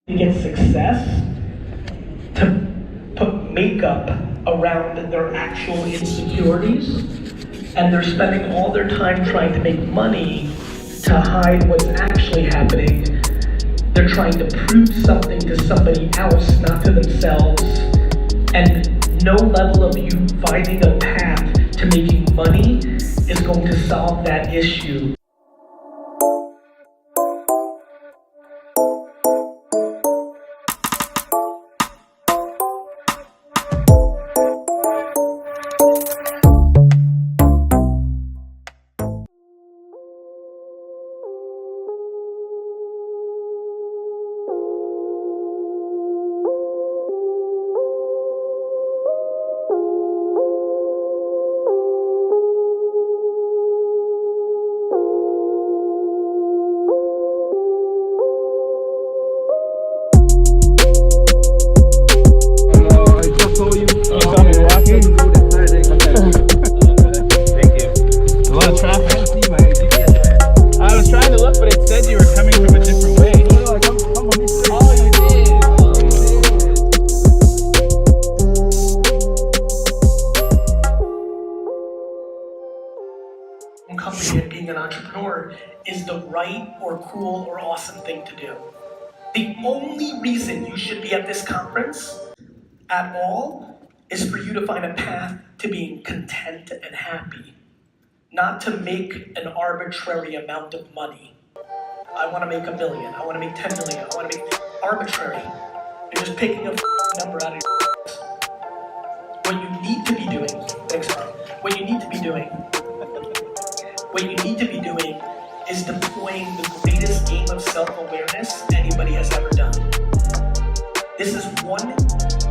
to get success to put makeup around their actual insecurities, and they're spending all their time trying to make money to hide what's actually happening. They're trying to prove something to somebody else, not to themselves, and no level of you finding a path to making money is going to solve that issue. Company and being an entrepreneur is the right or cool or awesome thing to do. The only reason you should be at this conference at all is for you to find a path to being content and happy, not to make an arbitrary amount of money. I want to make $1 million, I want to make 10 million, I want to make arbitrary. You're just picking a number out of your What you need to be doing, what you need to be doing is deploying the greatest game of self-awareness anybody has ever done. This is one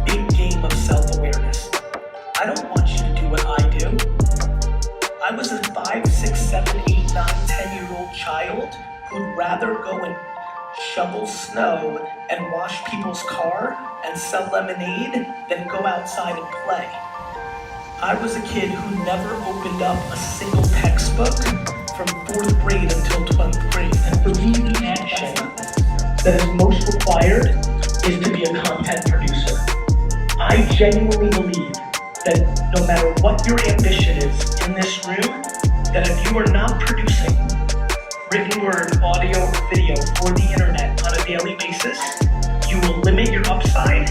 big game of self-awareness. I don't want you to do what I do. I was a 5, 6, 7, 8, 9, 10-year-old child who'd rather go and shovel snow and wash people's car and sell lemonade than go outside and play. I was a kid who never opened up a single textbook from 4th grade until 12th grade. And for me, the action that is most required is to be a content producer. I genuinely believe that no matter what your ambition is in this room, that if you are not producing written word, audio, or video for the internet on a daily basis, you will limit your upside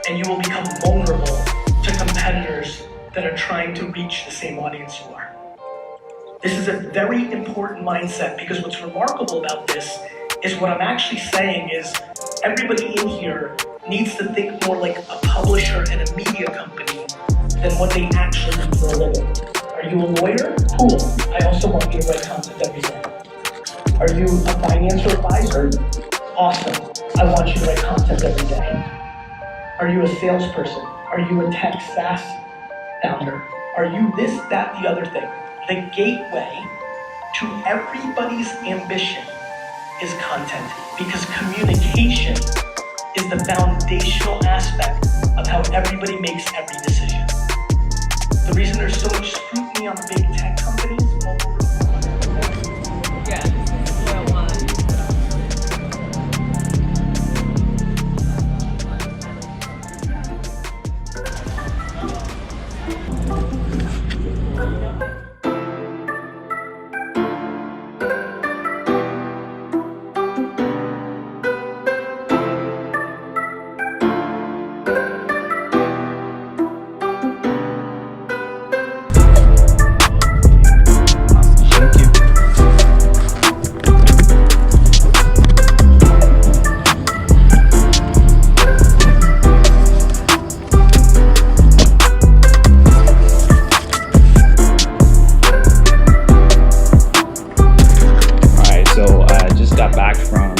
and you will become vulnerable to competitors that are trying to reach the same audience you are. This is a very important mindset, because what's remarkable about this is what I'm actually saying is everybody in here needs to think more like a publisher and a media company than what they actually do for a living. Are you a lawyer? Cool. I also want you to write content every day. Are you a financial advisor? Awesome. I want you to write content every day. Are you a salesperson? Are you a tech SaaS founder? Are you this, that, the other thing? The gateway to everybody's ambition is content, because communication is the foundational aspect of how everybody makes every decision. The reason there's so much scrutiny on big tech companies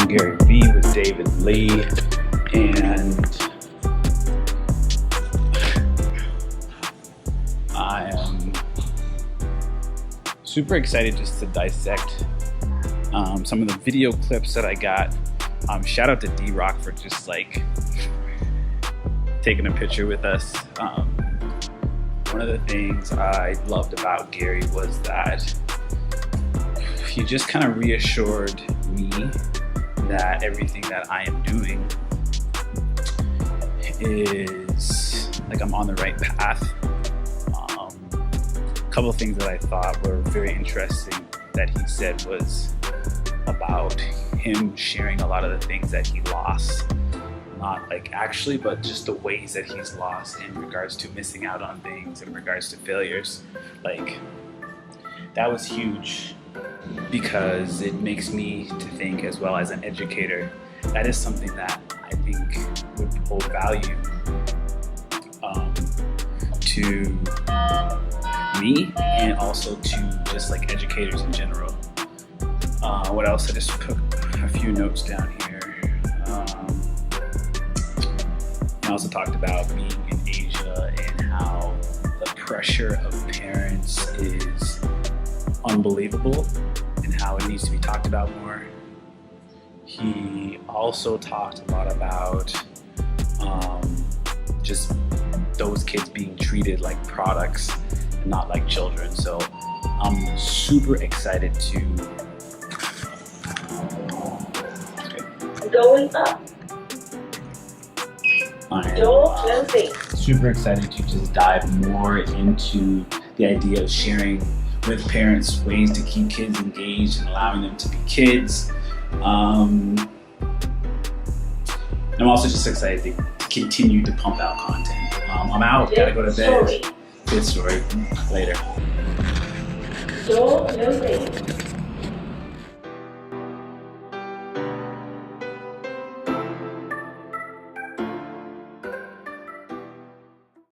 GaryVee with David Lee, and I am super excited just to dissect some of the video clips that I got. Shout out to D-Rock for just like taking a picture with us. One of the things I loved about Gary was that he just kind of reassured me that everything that I am doing is like I'm on the right path. A couple of things that I thought were very interesting that he said was about him sharing a lot of the things that he lost. Not like actually, but just the ways that he's lost in regards to missing out on things, in regards to failures. Like, that was huge because it makes me to think, as well as an educator, that is something that I think would hold value to me and also to just like educators in general. What else? I just put a few notes down here. I also talked about being in Asia and how the pressure of parents is unbelievable and how it needs to be talked about more. He also talked a lot about just those kids being treated like products and not like children. So I'm super excited to going up. Super excited to just dive more into the idea of sharing with parents ways to keep kids engaged and allowing them to be kids. I'm also just excited to continue to pump out content. I'm out, gotta go to bed. Good story. Later.